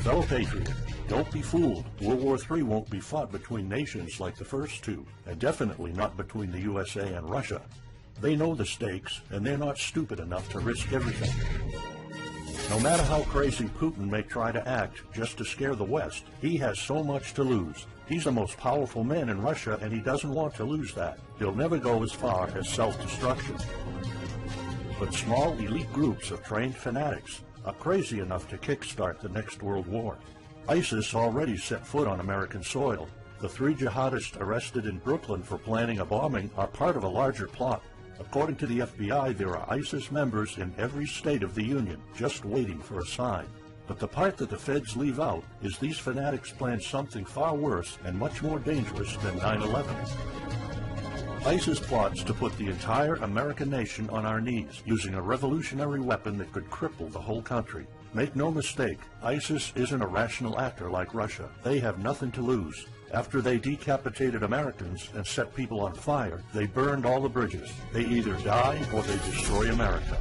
Fellow patriot, don't be fooled. World War III won't be fought between nations like the first two, and definitely not between the USA and Russia. They know the stakes, and they're not stupid enough to risk everything. No matter how crazy Putin may try to act just to scare the West, he has so much to lose. He's the most powerful man in Russia, and he doesn't want to lose that. He'll never go as far as self-destruction. But small elite groups of trained fanatics are crazy enough to kickstart the next world war. ISIS already set foot on American soil. The 3 jihadists arrested in Brooklyn for planning a bombing are part of a larger plot. According to the FBI, there are ISIS members in every state of the Union, just waiting for a sign. But the part that the feds leave out is these fanatics plan something far worse and much more dangerous than 9/11. ISIS plots to put the entire American nation on our knees, using a revolutionary weapon that could cripple the whole country. Make no mistake, ISIS isn't a rational actor like Russia. They have nothing to lose. After they decapitated Americans and set people on fire, they burned all the bridges. They either die or they destroy America.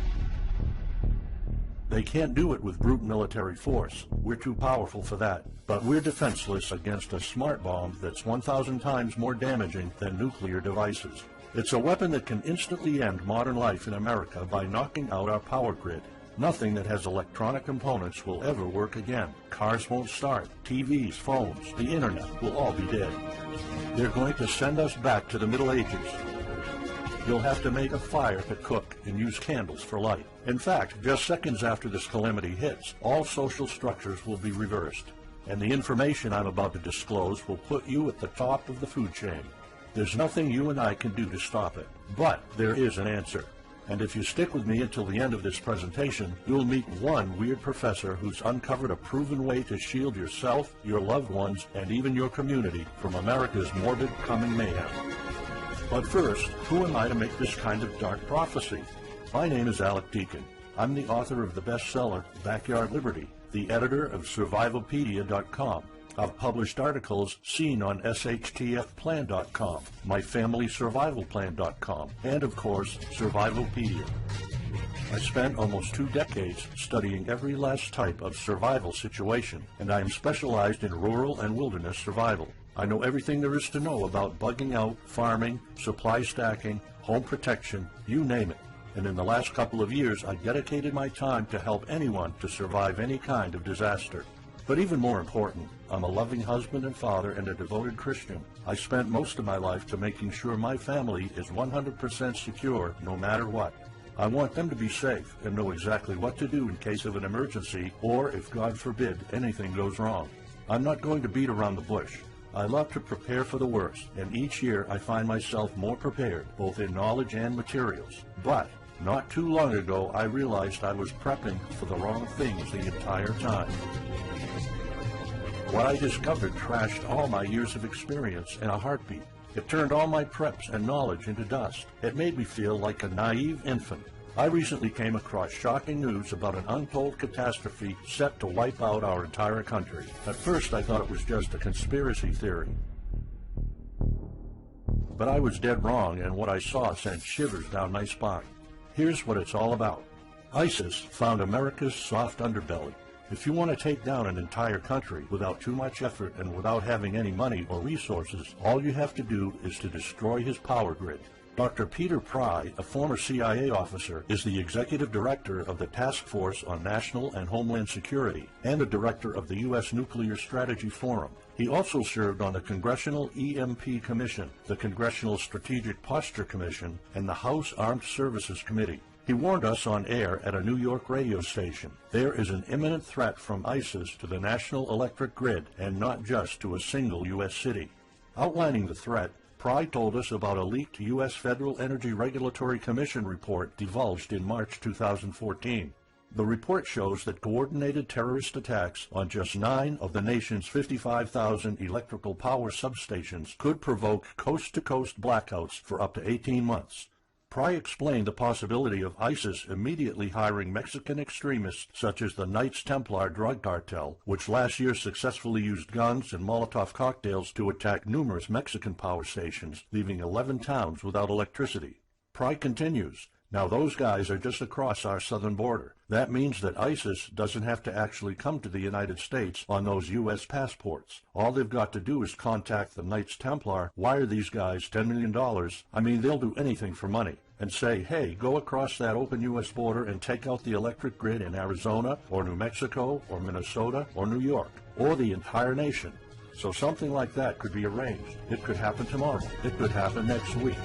They can't do it with brute military force. We're too powerful for that. But we're defenseless against a smart bomb that's 1,000 times more damaging than nuclear devices. It's a weapon that can instantly end modern life in America by knocking out our power grid. Nothing that has electronic components will ever work again. Cars won't start. TVs, phones, the internet will all be dead. They're going to send us back to the Middle Ages. You'll have to make a fire to cook and use candles for light. In fact, just seconds after this calamity hits, all social structures will be reversed. And the information I'm about to disclose will put you at the top of the food chain. There's nothing you and I can do to stop it. But there is an answer. And if you stick with me until the end of this presentation, you'll meet one weird professor who's uncovered a proven way to shield yourself, your loved ones, and even your community from America's morbid coming mayhem. But first, who am I to make this kind of dark prophecy? My name is Alec Deacon. I'm the author of the bestseller, Backyard Liberty, the editor of Survivalopedia.com. I've published articles seen on SHTFplan.com, MyFamilySurvivalPlan.com, and of course, Survivalopedia. I spent almost 2 decades studying every last type of survival situation, and I am specialized in rural and wilderness survival. I know everything there is to know about bugging out, farming, supply stacking, home protection, you name it. And in the last couple of years, I dedicated my time to help anyone to survive any kind of disaster. But even more important, I'm a loving husband and father and a devoted Christian. I spent most of my life to making sure my family is 100% secure no matter what. I want them to be safe and know exactly what to do in case of an emergency or, if God forbid, anything goes wrong. I'm not going to beat around the bush. I love to prepare for the worst, and each year I find myself more prepared, both in knowledge and materials. But not too long ago, I realized I was prepping for the wrong things the entire time. What I discovered trashed all my years of experience in a heartbeat. It turned all my preps and knowledge into dust. It made me feel like a naive infant. I recently came across shocking news about an untold catastrophe set to wipe out our entire country. At first, I thought it was just a conspiracy theory. But I was dead wrong, and what I saw sent shivers down my spine. Here's what it's all about. ISIS found America's soft underbelly. If you want to take down an entire country without too much effort and without having any money or resources, all you have to do is to destroy his power grid. Dr. Peter Pry, a former CIA officer, is the executive director of the Task Force on National and Homeland Security and the director of the U.S. Nuclear Strategy Forum. He also served on the Congressional EMP Commission, the Congressional Strategic Posture Commission, and the House Armed Services Committee. He warned us on air at a New York radio station. There is an imminent threat from ISIS to the national electric grid, and not just to a single U.S. city. Outlining the threat, Pry told us about a leaked U.S. Federal Energy Regulatory Commission report divulged in March 2014. The report shows that coordinated terrorist attacks on just 9 of the nation's 55,000 electrical power substations could provoke coast-to-coast blackouts for up to 18 months. Pry explained the possibility of ISIS immediately hiring Mexican extremists such as the Knights Templar drug cartel, which last year successfully used guns and Molotov cocktails to attack numerous Mexican power stations, leaving 11 towns without electricity. Pry continues, Now those guys are just across our southern border. That means that ISIS doesn't have to actually come to the United States on those U.S. passports. All they've got to do is contact the Knights Templar, wire these guys $10 million, I mean they'll do anything for money, and say, hey, go across that open U.S. border and take out the electric grid in Arizona or New Mexico or Minnesota or New York or the entire nation. So something like that could be arranged. It could happen tomorrow. It could happen next week.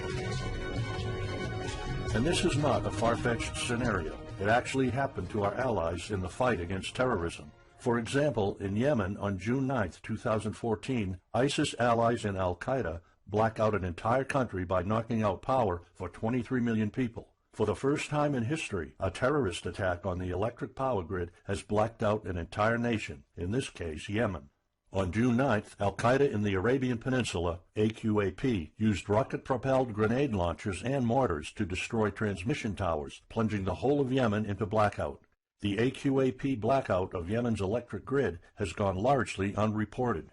And this is not a far-fetched scenario. It actually happened to our allies in the fight against terrorism. For example, in Yemen on June 9, 2014, ISIS allies in al-Qaeda black out an entire country by knocking out power for 23 million people. For the first time in history, a terrorist attack on the electric power grid has blacked out an entire nation, in this case Yemen. On June 9th, al-Qaeda in the Arabian Peninsula, AQAP, used rocket-propelled grenade launchers and mortars to destroy transmission towers, plunging the whole of Yemen into blackout. The AQAP blackout of Yemen's electric grid has gone largely unreported.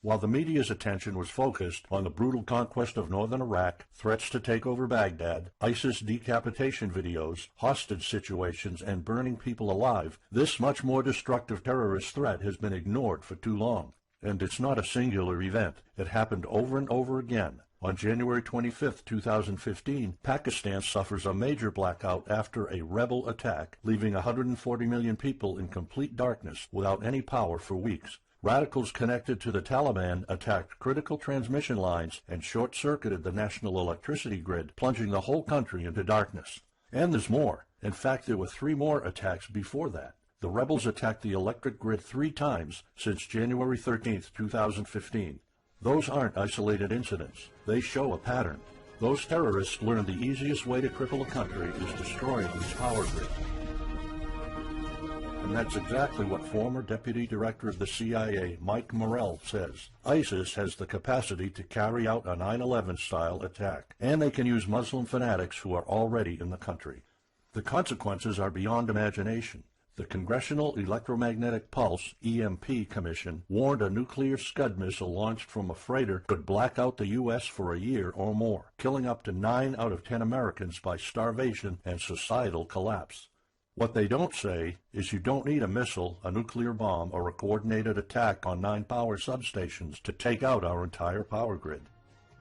While the media's attention was focused on the brutal conquest of northern Iraq, threats to take over Baghdad, ISIS decapitation videos, hostage situations, and burning people alive, this much more destructive terrorist threat has been ignored for too long. And it's not a singular event. It happened over and over again. On January 25, 2015, Pakistan suffers a major blackout after a rebel attack, leaving 140 million people in complete darkness without any power for weeks. Radicals connected to the Taliban attacked critical transmission lines and short-circuited the national electricity grid, plunging the whole country into darkness. And there's more. In fact, there were 3 more attacks before that. The rebels attacked the electric grid 3 times since January 13, 2015. Those aren't isolated incidents. They show a pattern. Those terrorists learned the easiest way to cripple a country is destroying its power grid. And that's exactly what former Deputy Director of the CIA, Mike Morrell, says. ISIS has the capacity to carry out a 9/11-style attack, and they can use Muslim fanatics who are already in the country. The consequences are beyond imagination. The Congressional Electromagnetic Pulse, EMP, Commission warned a nuclear Scud missile launched from a freighter could black out the U.S. for a year or more, killing up to 9 out of 10 Americans by starvation and societal collapse. What they don't say is you don't need a missile, a nuclear bomb, or a coordinated attack on 9 power substations to take out our entire power grid.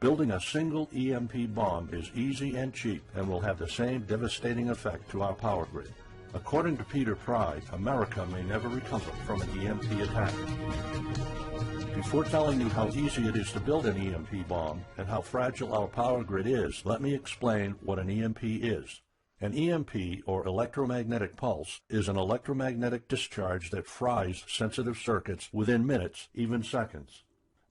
Building a single EMP bomb is easy and cheap and will have the same devastating effect to our power grid. According to Peter Pry, America may never recover from an EMP attack. Before telling you how easy it is to build an EMP bomb and how fragile our power grid is, let me explain what an EMP is. An EMP, or electromagnetic pulse, is an electromagnetic discharge that fries sensitive circuits within minutes, even seconds.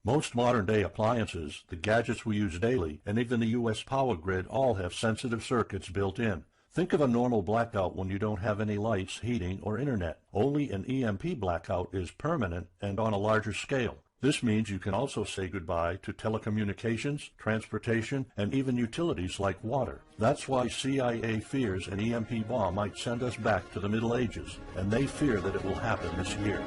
Most modern-day appliances, the gadgets we use daily, and even the U.S. power grid all have sensitive circuits built in. Think of a normal blackout when you don't have any lights, heating, or internet. Only an EMP blackout is permanent and on a larger scale. This means you can also say goodbye to telecommunications, transportation, and even utilities like water. That's why CIA fears an EMP bomb might send us back to the Middle Ages, and they fear that it will happen this year.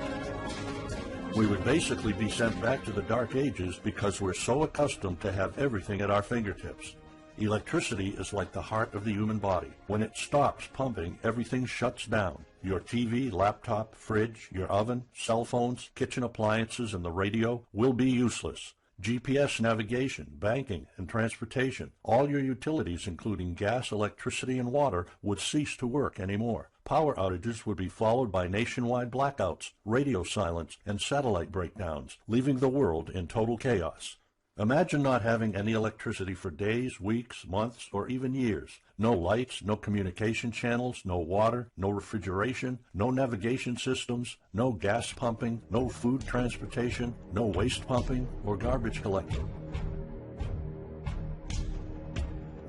We would basically be sent back to the Dark Ages because we're so accustomed to have everything at our fingertips. Electricity is like the heart of the human body. When it stops pumping, everything shuts down. Your TV, laptop, fridge, your oven, cell phones, kitchen appliances, and the radio will be useless. GPS navigation, banking, and transportation, all your utilities, including gas, electricity, and water, would cease to work anymore. Power outages would be followed by nationwide blackouts, radio silence, and satellite breakdowns, leaving the world in total chaos. Imagine not having any electricity for days, weeks, months, or even years. No lights, no communication channels, no water, no refrigeration, no navigation systems, no gas pumping, no food transportation, no waste pumping, or garbage collecting.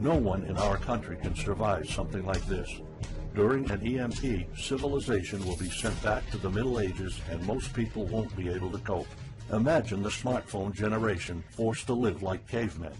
No one in our country can survive something like this. During an EMP, civilization will be sent back to the Middle Ages and most people won't be able to cope. Imagine the smartphone generation forced to live like cavemen.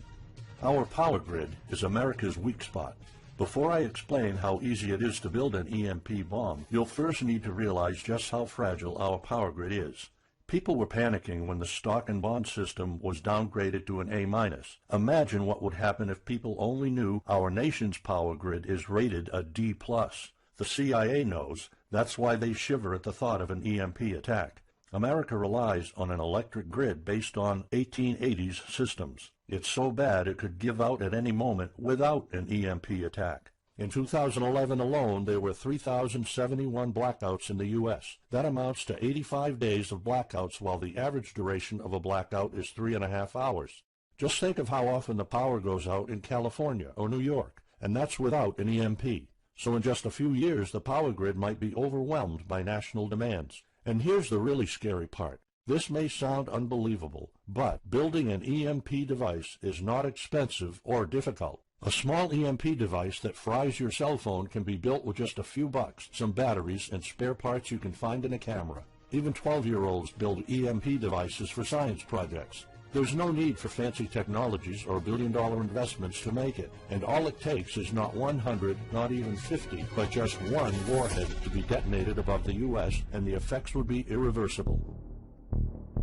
Our power grid is America's weak spot. Before I explain how easy it is to build an EMP bomb, you'll first need to realize just how fragile our power grid is. People were panicking when the stock and bond system was downgraded to an A-. Imagine what would happen if people only knew our nation's power grid is rated a D+. The CIA knows. That's why they shiver at the thought of an EMP attack. America relies on an electric grid based on 1880s systems. It's so bad it could give out at any moment without an EMP attack. In 2011 alone, there were 3,071 blackouts in the U.S. That amounts to 85 days of blackouts, while the average duration of a blackout is 3.5 hours. Just think of how often the power goes out in California or New York, and that's without an EMP. So in just a few years, the power grid might be overwhelmed by national demands. And here's the really scary part. This may sound unbelievable, but building an EMP device is not expensive or difficult. A small EMP device that fries your cell phone can be built with just a few bucks, some batteries, and spare parts you can find in a camera. Even 12-year-olds build EMP devices for science projects. There's no need for fancy technologies or billion-dollar investments to make it, and all it takes is not 100, not even 50, but just one warhead to be detonated above the U.S., and the effects would be irreversible.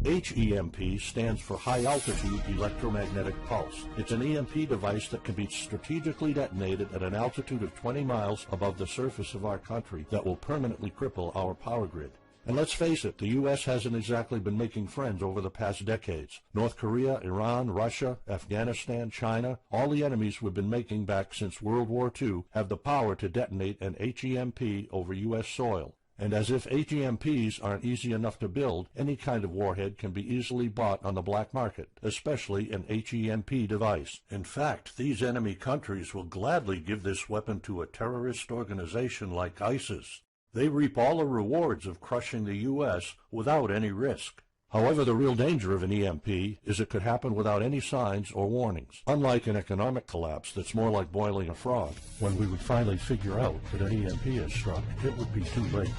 HEMP stands for High Altitude Electromagnetic Pulse. It's an EMP device that can be strategically detonated at an altitude of 20 miles above the surface of our country that will permanently cripple our power grid. And let's face it, the U.S. hasn't exactly been making friends over the past decades. North Korea, Iran, Russia, Afghanistan, China, all the enemies we've been making back since World War II have the power to detonate an HEMP over U.S. soil. And as if HEMPs aren't easy enough to build, any kind of warhead can be easily bought on the black market, especially an HEMP device. In fact, these enemy countries will gladly give this weapon to a terrorist organization like ISIS. They reap all the rewards of crushing the U.S. without any risk. However, the real danger of an EMP is it could happen without any signs or warnings. Unlike an economic collapse that's more like boiling a frog, when we would finally figure out that an EMP has struck, it would be too late.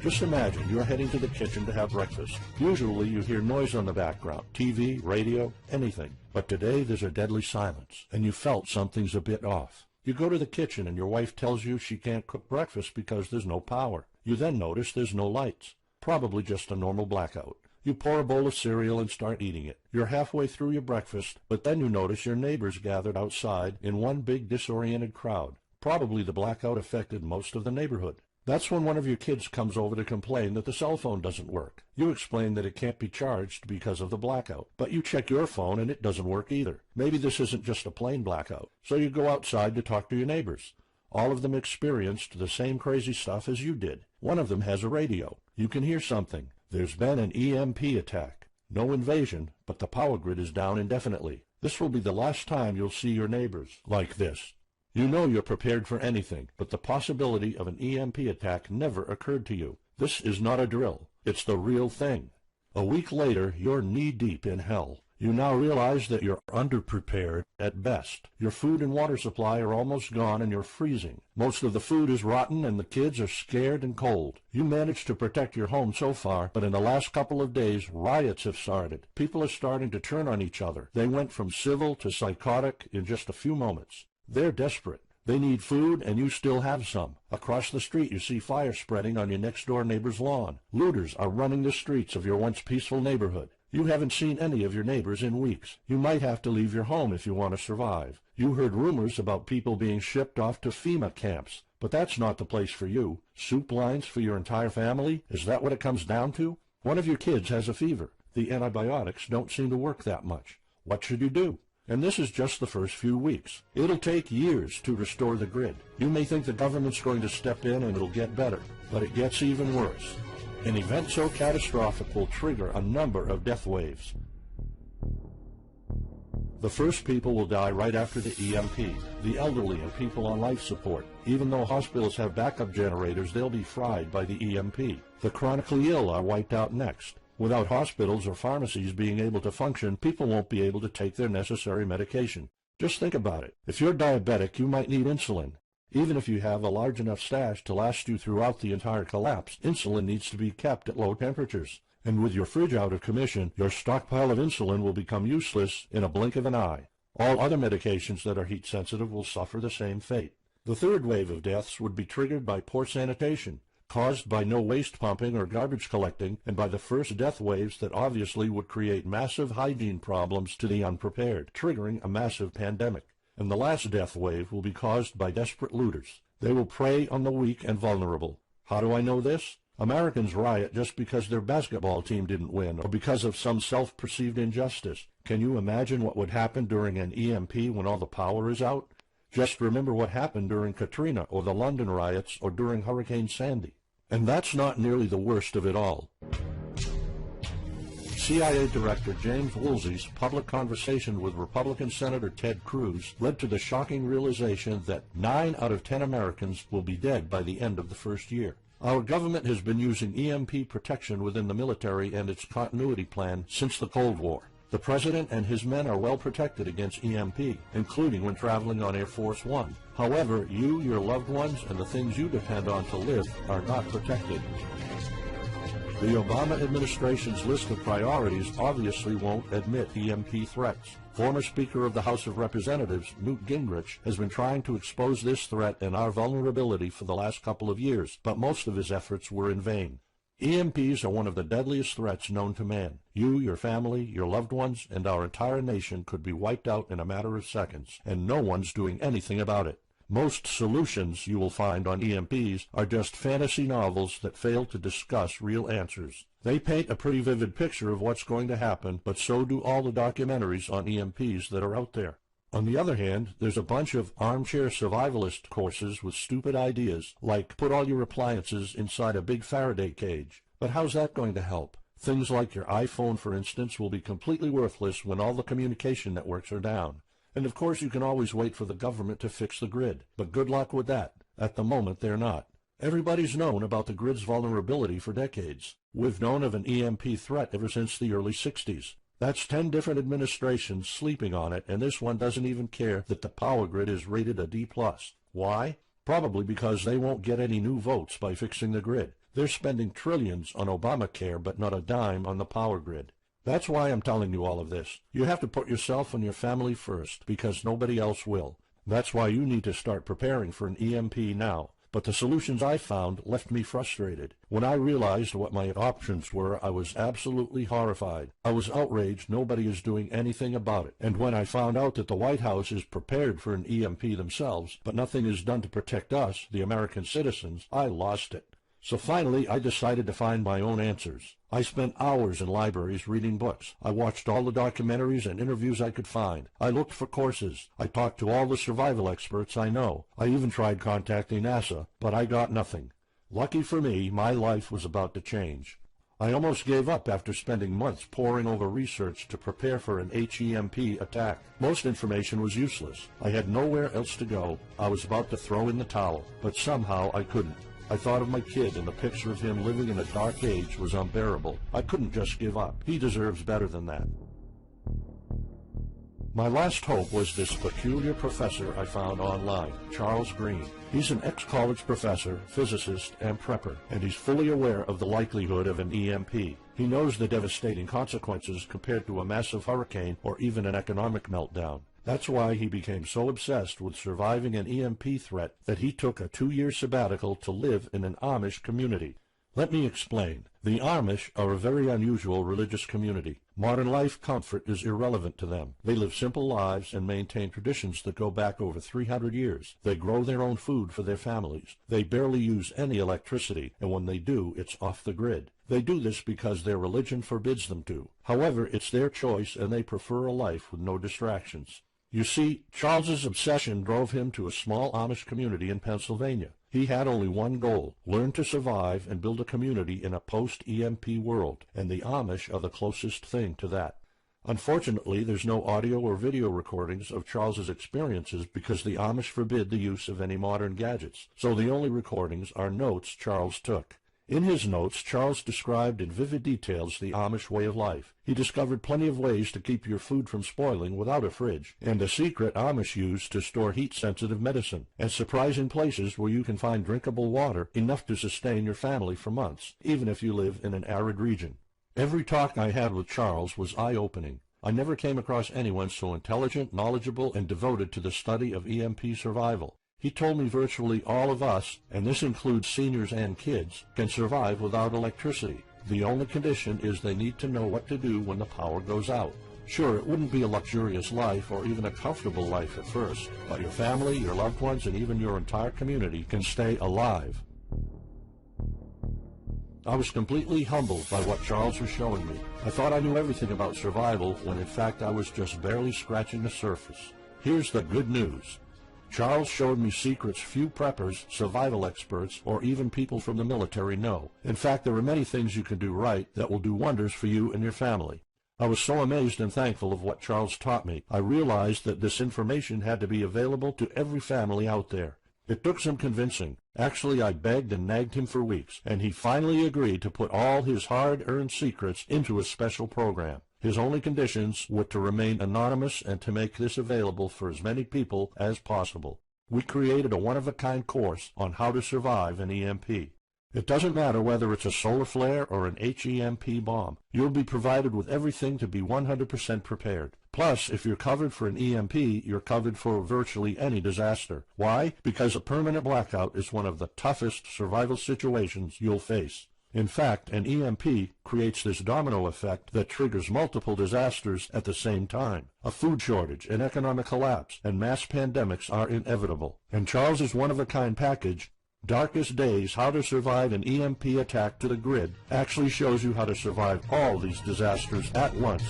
Just imagine you're heading to the kitchen to have breakfast. Usually you hear noise on the background, TV, radio, anything. But today there's a deadly silence, and you felt something's a bit off. You go to the kitchen and your wife tells you she can't cook breakfast because there's no power. You then notice there's no lights. Probably just a normal blackout. You pour a bowl of cereal and start eating it. You're halfway through your breakfast, but then you notice your neighbors gathered outside in one big disoriented crowd. Probably the blackout affected most of the neighborhood. That's when one of your kids comes over to complain that the cell phone doesn't work. You explain that it can't be charged because of the blackout, but you check your phone and it doesn't work either. Maybe this isn't just a plain blackout, so you go outside to talk to your neighbors. All of them experienced the same crazy stuff as you did. One of them has a radio. You can hear something. There's been an EMP attack. No invasion, but the power grid is down indefinitely. This will be the last time you'll see your neighbors like this. You know you're prepared for anything, but the possibility of an EMP attack never occurred to you. This is not a drill. It's the real thing. A week later, you're knee-deep in hell. You now realize that you're underprepared at best. Your food and water supply are almost gone and you're freezing. Most of the food is rotten and the kids are scared and cold. You managed to protect your home so far, but in the last couple of days, riots have started. People are starting to turn on each other. They went from civil to psychotic in just a few moments. They're desperate. They need food, and you still have some. Across the street, you see fire spreading on your next-door neighbor's lawn. Looters are running the streets of your once peaceful neighborhood. You haven't seen any of your neighbors in weeks. You might have to leave your home if you want to survive. You heard rumors about people being shipped off to FEMA camps, but that's not the place for you. Soup lines for your entire family? Is that what it comes down to? One of your kids has a fever. The antibiotics don't seem to work that much. What should you do? And this is just the first few weeks. It'll take years to restore the grid. You may think the government's going to step in and it'll get better, but it gets even worse. An event so catastrophic will trigger a number of death waves. The first people will die right after the EMP, the elderly and people on life support. Even though hospitals have backup generators, they'll be fried by the EMP. The chronically ill are wiped out next. Without hospitals or pharmacies being able to function, people won't be able to take their necessary medication. Just think about it. If you're diabetic, you might need insulin. Even if you have a large enough stash to last you throughout the entire collapse, insulin needs to be kept at low temperatures. And with your fridge out of commission, your stockpile of insulin will become useless in a blink of an eye. All other medications that are heat sensitive will suffer the same fate. The third wave of deaths would be triggered by poor sanitation. caused by no waste pumping or garbage collecting, and by the first death waves that obviously would create massive hygiene problems to the unprepared, triggering a massive pandemic. And the last death wave will be caused by desperate looters. They will prey on the weak and vulnerable. How do I know this? Americans riot just because their basketball team didn't win or because of some self-perceived injustice. Can you imagine what would happen during an EMP when all the power is out? Just remember what happened during Katrina or the London riots or during Hurricane Sandy. And that's not nearly the worst of it all. CIA Director James Woolsey's public conversation with Republican Senator Ted Cruz led to the shocking realization that 9 out of 10 Americans will be dead by the end of the first year. Our government has been using EMP protection within the military and its continuity plan since the Cold War. The President and his men are well protected against EMP, including when traveling on Air Force One. However, you, your loved ones, and the things you depend on to live are not protected. The Obama administration's list of priorities obviously won't admit EMP threats. Former Speaker of the House of Representatives, Newt Gingrich, has been trying to expose this threat and our vulnerability for the last couple of years, but most of his efforts were in vain. EMPs are one of the deadliest threats known to man. You, your family, your loved ones, and our entire nation could be wiped out in a matter of seconds, and no one's doing anything about it. Most solutions you will find on EMPs are just fantasy novels that fail to discuss real answers. They paint a pretty vivid picture of what's going to happen, but so do all the documentaries on EMPs that are out there. On the other hand, there's a bunch of armchair survivalist courses with stupid ideas, like put all your appliances inside a big Faraday cage. But how's that going to help? Things like your iPhone, for instance, will be completely worthless when all the communication networks are down. And of course you can always wait for the government to fix the grid, but good luck with that. At the moment they're not. Everybody's known about the grid's vulnerability for decades. We've known of an EMP threat ever since the early 60s. That's 10 different administrations sleeping on it, and this one doesn't even care that the power grid is rated a D+. Why? Probably because they won't get any new votes by fixing the grid. They're spending trillions on Obamacare, but not a dime on the power grid. That's why I'm telling you all of this. You have to put yourself and your family first, because nobody else will. That's why you need to start preparing for an EMP now. But the solutions I found left me frustrated. When I realized what my options were, I was absolutely horrified. I was outraged nobody is doing anything about it. And when I found out that the White House is prepared for an EMP themselves, but nothing is done to protect us, the American citizens, I lost it. So finally, I decided to find my own answers. I spent hours in libraries reading books. I watched all the documentaries and interviews I could find. I looked for courses. I talked to all the survival experts I know. I even tried contacting NASA, but I got nothing. Lucky for me, my life was about to change. I almost gave up after spending months poring over research to prepare for an HEMP attack. Most information was useless. I had nowhere else to go. I was about to throw in the towel, but somehow I couldn't. I thought of my kid, and the picture of him living in a dark age was unbearable. I couldn't just give up. He deserves better than that. My last hope was this peculiar professor I found online, Charles Green. He's an ex-college professor, physicist, and prepper, and he's fully aware of the likelihood of an EMP. He knows the devastating consequences compared to a massive hurricane or even an economic meltdown. That's why he became so obsessed with surviving an EMP threat that he took a 2-year sabbatical to live in an Amish community. Let me explain. The Amish are a very unusual religious community. Modern life comfort is irrelevant to them. They live simple lives and maintain traditions that go back over 300 years. They grow their own food for their families. They barely use any electricity, and when they do, it's off the grid. They do this because their religion forbids them to. However, it's their choice, and they prefer a life with no distractions. You see, Charles's obsession drove him to a small Amish community in Pennsylvania. He had only one goal: learn to survive and build a community in a post-EMP world, and the Amish are the closest thing to that. Unfortunately, there's no audio or video recordings of Charles's experiences because the Amish forbid the use of any modern gadgets, so the only recordings are notes Charles took. In his notes, Charles described in vivid details the Amish way of life. He discovered plenty of ways to keep your food from spoiling without a fridge, and a secret Amish use to store heat-sensitive medicine, and surprising places where you can find drinkable water enough to sustain your family for months, even if you live in an arid region. Every talk I had with Charles was eye-opening. I never came across anyone so intelligent, knowledgeable, and devoted to the study of EMP survival. He told me virtually all of us, and this includes seniors and kids, can survive without electricity. The only condition is they need to know what to do when the power goes out. Sure, it wouldn't be a luxurious life or even a comfortable life at first, but your family, your loved ones, and even your entire community can stay alive. I was completely humbled by what Charles was showing me. I thought I knew everything about survival when in fact I was just barely scratching the surface. Here's the good news. Charles showed me secrets few preppers, survival experts, or even people from the military know. In fact, there are many things you can do right that will do wonders for you and your family. I was so amazed and thankful of what Charles taught me. I realized that this information had to be available to every family out there. It took some convincing. Actually, I begged and nagged him for weeks, and he finally agreed to put all his hard-earned secrets into a special program. His only conditions were to remain anonymous and to make this available for as many people as possible. We created a one-of-a-kind course on how to survive an EMP. It doesn't matter whether it's a solar flare or an HEMP bomb. You'll be provided with everything to be 100% prepared. Plus, if you're covered for an EMP, you're covered for virtually any disaster. Why? Because a permanent blackout is one of the toughest survival situations you'll face. In fact, an EMP creates this domino effect that triggers multiple disasters at the same time. A food shortage, an economic collapse, and mass pandemics are inevitable. And Charles's one-of-a-kind package, Darkest Days, How to Survive an EMP Attack to the Grid, actually shows you how to survive all these disasters at once.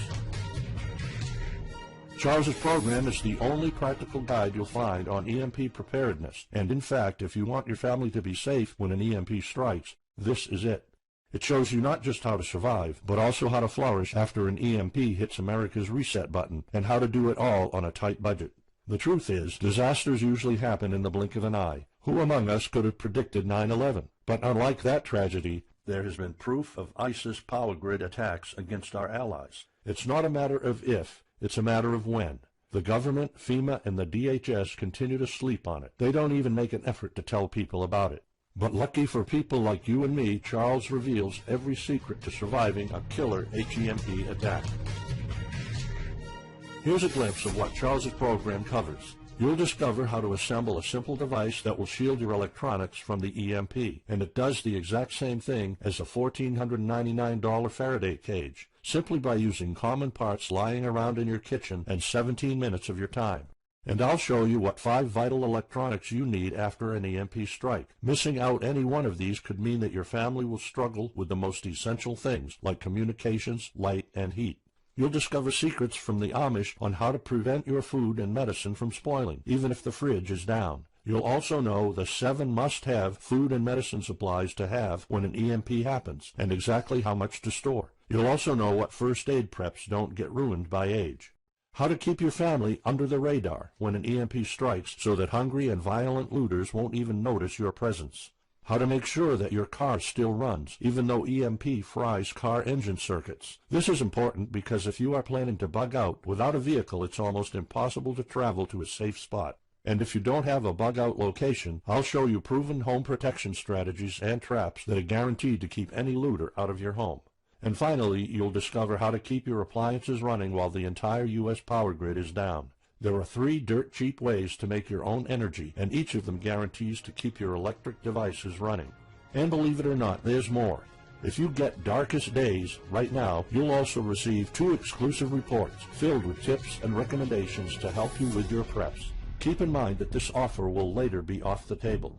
Charles's program is the only practical guide you'll find on EMP preparedness, and in fact, if you want your family to be safe when an EMP strikes, this is it. It shows you not just how to survive, but also how to flourish after an EMP hits America's reset button, and how to do it all on a tight budget. The truth is, disasters usually happen in the blink of an eye. Who among us could have predicted 9/11? But unlike that tragedy, there has been proof of ISIS power grid attacks against our allies. It's not a matter of if, it's a matter of when. The government, FEMA, and the DHS continue to sleep on it. They don't even make an effort to tell people about it. But lucky for people like you and me, Charles reveals every secret to surviving a killer HEMP attack. Here's a glimpse of what Charles's program covers. You'll discover how to assemble a simple device that will shield your electronics from the EMP, and it does the exact same thing as a $1,499 Faraday cage, simply by using common parts lying around in your kitchen and 17 minutes of your time. And I'll show you what 5 vital electronics you need after an EMP strike. Missing out any one of these could mean that your family will struggle with the most essential things, like communications, light, and heat. You'll discover secrets from the Amish on how to prevent your food and medicine from spoiling, even if the fridge is down. You'll also know the 7 must-have food and medicine supplies to have when an EMP happens, and exactly how much to store. You'll also know what first aid preps don't get ruined by age. How to keep your family under the radar when an EMP strikes so that hungry and violent looters won't even notice your presence. How to make sure that your car still runs, even though EMP fries car engine circuits. This is important because if you are planning to bug out, without a vehicle it's almost impossible to travel to a safe spot. And if you don't have a bug-out location, I'll show you proven home protection strategies and traps that are guaranteed to keep any looter out of your home. And finally, you'll discover how to keep your appliances running while the entire U.S. power grid is down. There are 3 dirt-cheap ways to make your own energy, and each of them guarantees to keep your electric devices running. And believe it or not, there's more. If you get Darkest Days right now, you'll also receive 2 exclusive reports filled with tips and recommendations to help you with your preps. Keep in mind that this offer will later be off the table.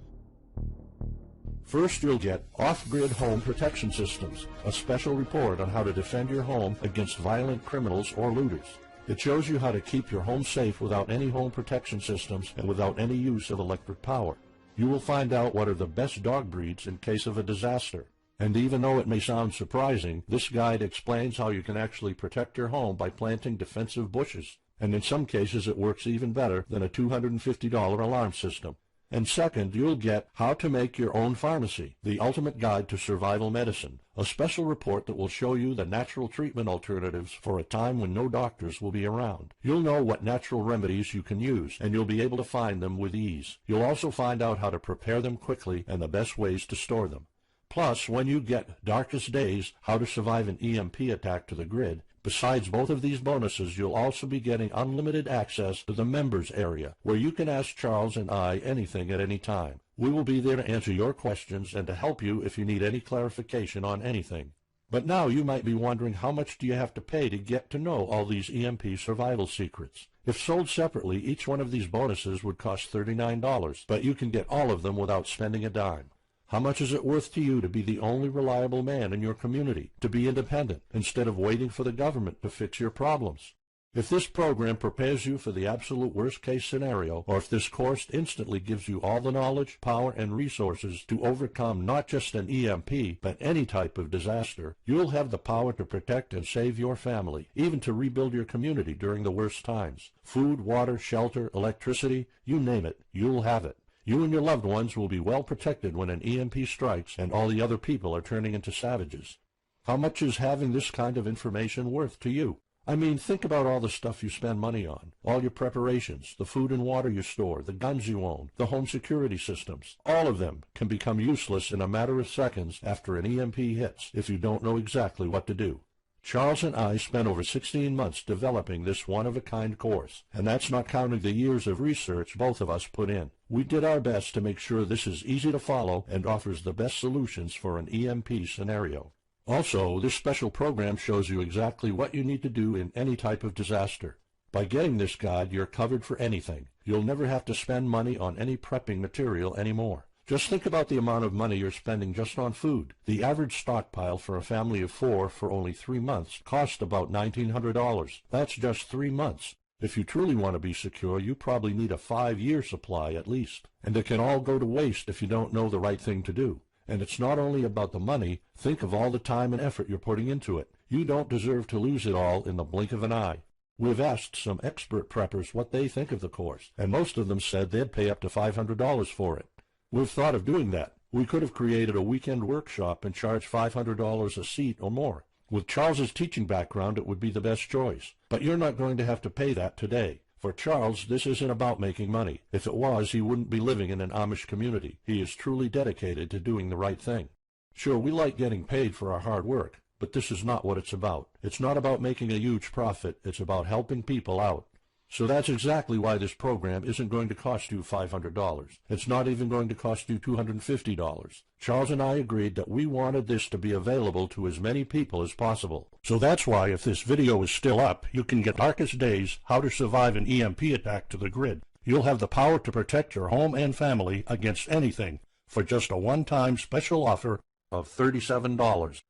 First, you'll get Off-Grid Home Protection Systems, a special report on how to defend your home against violent criminals or looters. It shows you how to keep your home safe without any home protection systems and without any use of electric power. You will find out what are the best dog breeds in case of a disaster. And even though it may sound surprising, this guide explains how you can actually protect your home by planting defensive bushes. And in some cases it works even better than a $250 alarm system. And second, you'll get How to Make Your Own Pharmacy, the ultimate guide to survival medicine, a special report that will show you the natural treatment alternatives for a time when no doctors will be around. You'll know what natural remedies you can use, and you'll be able to find them with ease. You'll also find out how to prepare them quickly and the best ways to store them. Plus, when you get Darkest Days, How to Survive an EMP Attack to the Grid, Besides both of these bonuses, you'll also be getting unlimited access to the members area, where you can ask Charles and I anything at any time. We will be there to answer your questions and to help you if you need any clarification on anything. But now you might be wondering, how much do you have to pay to get to know all these EMP survival secrets? If sold separately, each one of these bonuses would cost $39, but you can get all of them without spending a dime. How much is it worth to you to be the only reliable man in your community, to be independent, instead of waiting for the government to fix your problems? If this program prepares you for the absolute worst-case scenario, or if this course instantly gives you all the knowledge, power, and resources to overcome not just an EMP, but any type of disaster, you'll have the power to protect and save your family, even to rebuild your community during the worst times. Food, water, shelter, electricity, you name it, you'll have it. You and your loved ones will be well protected when an EMP strikes and all the other people are turning into savages. How much is having this kind of information worth to you? I mean, think about all the stuff you spend money on, all your preparations, the food and water you store, the guns you own, the home security systems. All of them can become useless in a matter of seconds after an EMP hits if you don't know exactly what to do. Charles and I spent over 16 months developing this one-of-a-kind course, and that's not counting the years of research both of us put in. We did our best to make sure this is easy to follow and offers the best solutions for an EMP scenario. Also, this special program shows you exactly what you need to do in any type of disaster. By getting this guide, you're covered for anything. You'll never have to spend money on any prepping material anymore. Just think about the amount of money you're spending just on food. The average stockpile for a family of 4 for only 3 months costs about $1,900. That's just 3 months. If you truly want to be secure, you probably need a 5-year supply at least. And it can all go to waste if you don't know the right thing to do. And it's not only about the money. Think of all the time and effort you're putting into it. You don't deserve to lose it all in the blink of an eye. We've asked some expert preppers what they think of the course, and most of them said they'd pay up to $500 for it. We've thought of doing that. We could have created a weekend workshop and charged $500 a seat or more. With Charles's teaching background, it would be the best choice. But you're not going to have to pay that today. For Charles, this isn't about making money. If it was, he wouldn't be living in an Amish community. He is truly dedicated to doing the right thing. Sure, we like getting paid for our hard work, but this is not what it's about. It's not about making a huge profit. It's about helping people out. So that's exactly why this program isn't going to cost you $500. It's not even going to cost you $250. Charles and I agreed that we wanted this to be available to as many people as possible. So that's why, if this video is still up, you can get Darkest Days, How to Survive an EMP Attack to the grid. You'll have the power to protect your home and family against anything for just a one-time special offer of $37.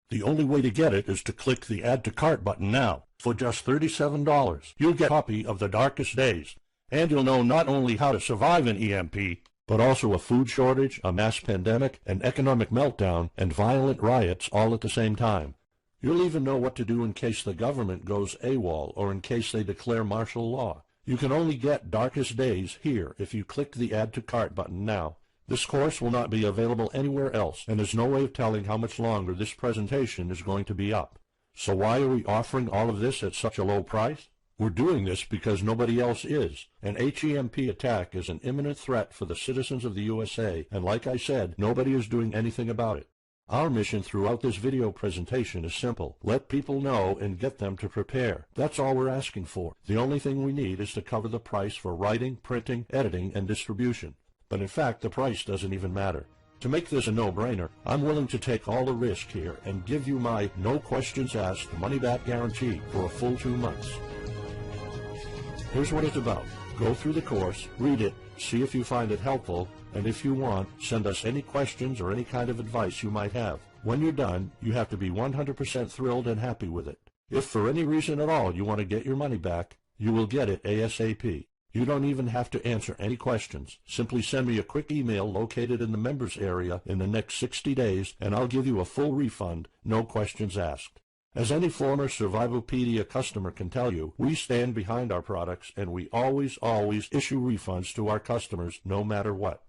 The only way to get it is to click the Add to Cart button now. For just $37, you'll get a copy of The Darkest Days, and you'll know not only how to survive an EMP, but also a food shortage, a mass pandemic, an economic meltdown, and violent riots all at the same time. You'll even know what to do in case the government goes AWOL or in case they declare martial law. You can only get Darkest Days here if you click the Add to Cart button now. This course will not be available anywhere else, and there's no way of telling how much longer this presentation is going to be up. So why are we offering all of this at such a low price? We're doing this because nobody else is. An HEMP attack is an imminent threat for the citizens of the USA, and like I said, nobody is doing anything about it. Our mission throughout this video presentation is simple. Let people know and get them to prepare. That's all we're asking for. The only thing we need is to cover the price for writing, printing, editing, and distribution. But in fact, the price doesn't even matter. To make this a no-brainer, I'm willing to take all the risk here and give you my no questions asked money-back guarantee for a full 2 months. Here's what it's about. Go through the course, read it, see if you find it helpful, and if you want, send us any questions or any kind of advice you might have. When you're done, you have to be 100% thrilled and happy with it. If for any reason at all you want to get your money back, you will get it ASAP. You don't even have to answer any questions. Simply send me a quick email located in the members area in the next 60 days, and I'll give you a full refund, no questions asked. As any former Survivalpedia customer can tell you, we stand behind our products, and we always issue refunds to our customers no matter what.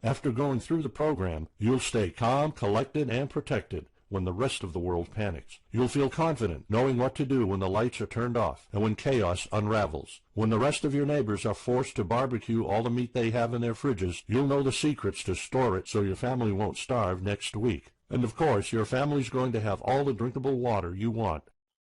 After going through the program, you'll stay calm, collected, and protected when the rest of the world panics. You'll feel confident knowing what to do when the lights are turned off and when chaos unravels. When the rest of your neighbors are forced to barbecue all the meat they have in their fridges, you'll know the secrets to store it so your family won't starve next week. And of course, your family's going to have all the drinkable water you want.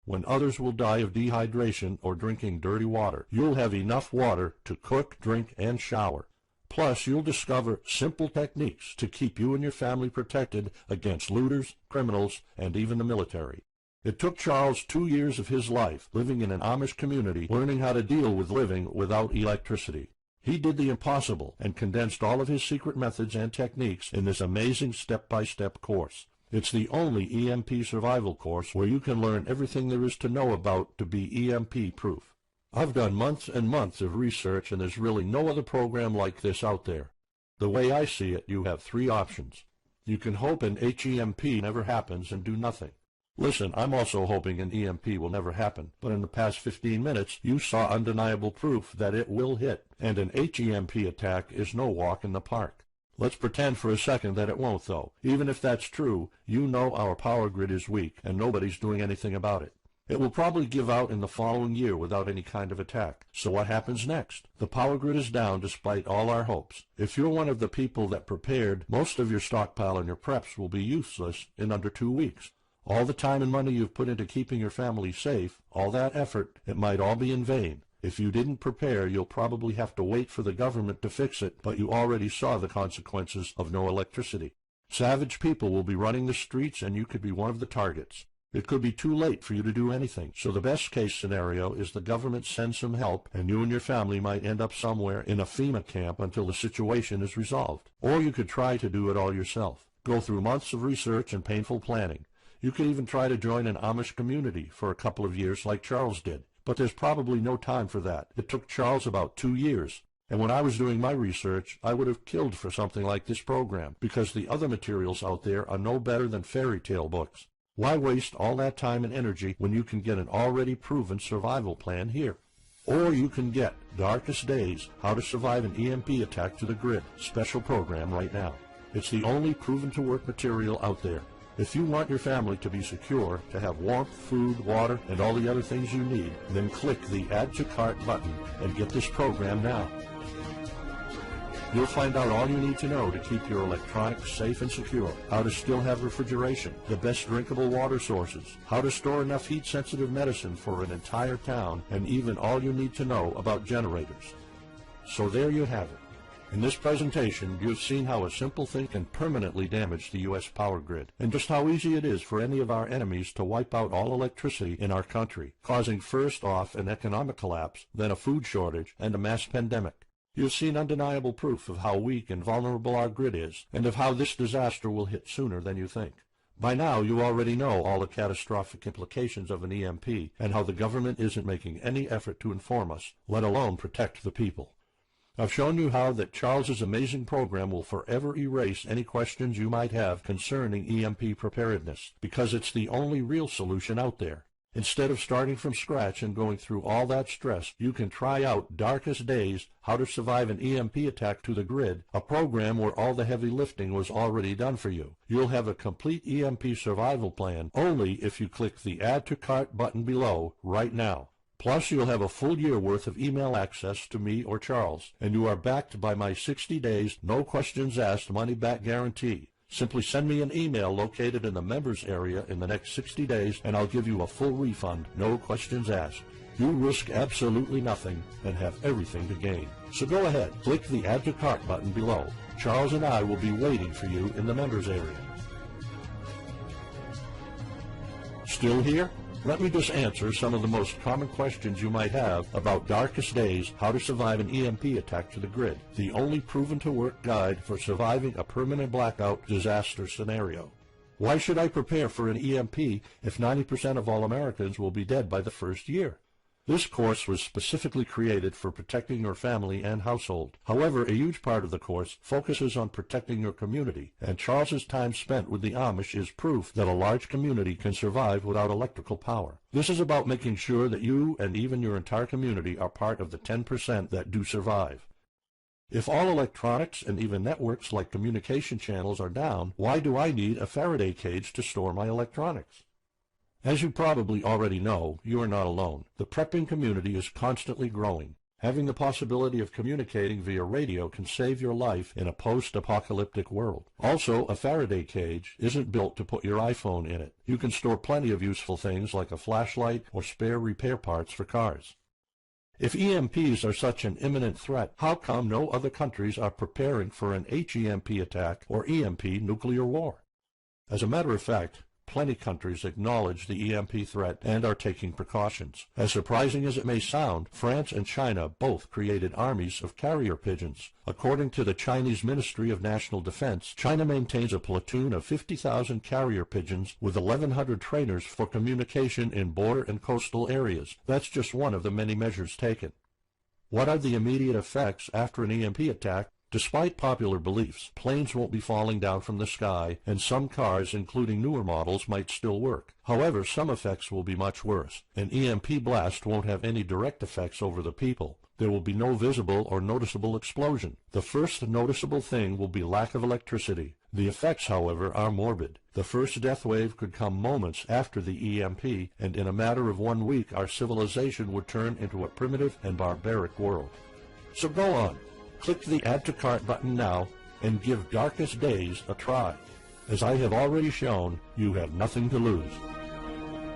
When others will die of dehydration or drinking dirty water, you'll have enough water to cook, drink, and shower. Plus, you'll discover simple techniques to keep you and your family protected against looters, criminals, and even the military. It took Charles 2 years of his life living in an Amish community learning how to deal with living without electricity. He did the impossible and condensed all of his secret methods and techniques in this amazing step-by-step course. It's the only EMP survival course where you can learn everything there is to know about to be EMP-proof. I've done months and months of research, and there's really no other program like this out there. The way I see it, you have 3 options. You can hope an HEMP never happens and do nothing. Listen, I'm also hoping an EMP will never happen, but in the past 15 minutes, you saw undeniable proof that it will hit, and an HEMP attack is no walk in the park. Let's pretend for a second that it won't, though. Even if that's true, you know our power grid is weak, and nobody's doing anything about it. It will probably give out in the following year without any kind of attack. So what happens next? The power grid is down despite all our hopes. If you're one of the people that prepared, most of your stockpile and your preps will be useless in under 2 weeks. All the time and money you've put into keeping your family safe, all that effort, it might all be in vain. If you didn't prepare, you'll probably have to wait for the government to fix it, but you already saw the consequences of no electricity. Savage people will be running the streets, and you could be one of the targets. It could be too late for you to do anything, so the best case scenario is the government sends some help, and you and your family might end up somewhere in a FEMA camp until the situation is resolved. Or you could try to do it all yourself. Go through months of research and painful planning. You could even try to join an Amish community for a couple of years like Charles did. But there's probably no time for that. It took Charles about 2 years. And when I was doing my research, I would have killed for something like this program, because the other materials out there are no better than fairy tale books. Why waste all that time and energy when you can get an already proven survival plan here? Or you can get Darkest Days, How to Survive an EMP Attack to the Grid, special program right now. It's the only proven-to-work material out there. If you want your family to be secure, to have warmth, food, water, and all the other things you need, then click the Add to Cart button and get this program now. You'll find out all you need to know to keep your electronics safe and secure, how to still have refrigeration, the best drinkable water sources, how to store enough heat-sensitive medicine for an entire town, and even all you need to know about generators. So there you have it. In this presentation, you've seen how a simple thing can permanently damage the U.S. power grid, and just how easy it is for any of our enemies to wipe out all electricity in our country, causing first off an economic collapse, then a food shortage, and a mass pandemic. You've seen undeniable proof of how weak and vulnerable our grid is, and of how this disaster will hit sooner than you think. By now, you already know all the catastrophic implications of an EMP, and how the government isn't making any effort to inform us, let alone protect the people. I've shown you how that Charles's amazing program will forever erase any questions you might have concerning EMP preparedness, because it's the only real solution out there. Instead of starting from scratch and going through all that stress, you can try out Darkest Days, How to Survive an EMP Attack to the Grid, a program where all the heavy lifting was already done for you. You'll have a complete EMP survival plan only if you click the Add to Cart button below right now. Plus, you'll have a full year worth of email access to me or Charles, and you are backed by my 60 days, no questions asked money-back guarantee. Simply send me an email located in the members area in the next 60 days, and I'll give you a full refund, no questions asked. You risk absolutely nothing and have everything to gain. So go ahead, click the Add to Cart button below. Charles and I will be waiting for you in the members area. Still here? Let me just answer some of the most common questions you might have about Darkest Days, How to Survive an EMP Attack to the Grid, the only proven-to-work guide for surviving a permanent blackout disaster scenario. Why should I prepare for an EMP if 90% of all Americans will be dead by the first year? This course was specifically created for protecting your family and household. However, a huge part of the course focuses on protecting your community, and Charles's time spent with the Amish is proof that a large community can survive without electrical power. This is about making sure that you and even your entire community are part of the 10% that do survive. If all electronics and even networks like communication channels are down, why do I need a Faraday cage to store my electronics? As you probably already know, you are not alone. The prepping community is constantly growing. Having the possibility of communicating via radio can save your life in a post-apocalyptic world. Also, a Faraday cage isn't built to put your iPhone in it. You can store plenty of useful things like a flashlight or spare repair parts for cars. If EMPs are such an imminent threat, how come no other countries are preparing for an HEMP attack or EMP nuclear war? As a matter of fact, plenty countries acknowledge the EMP threat and are taking precautions. As surprising as it may sound, France and China both created armies of carrier pigeons. According to the Chinese Ministry of National Defense, China maintains a platoon of 50,000 carrier pigeons with 1,100 trainers for communication in border and coastal areas. That's just one of the many measures taken. What are the immediate effects after an EMP attack? Despite popular beliefs, planes won't be falling down from the sky, and some cars, including newer models, might still work. However, some effects will be much worse. An EMP blast won't have any direct effects over the people. There will be no visible or noticeable explosion. The first noticeable thing will be lack of electricity. The effects, however, are morbid. The first death wave could come moments after the EMP, and in a matter of 1 week, our civilization would turn into a primitive and barbaric world. So go on. Click the Add to Cart button now and give Darkest Days a try. As I have already shown, you have nothing to lose.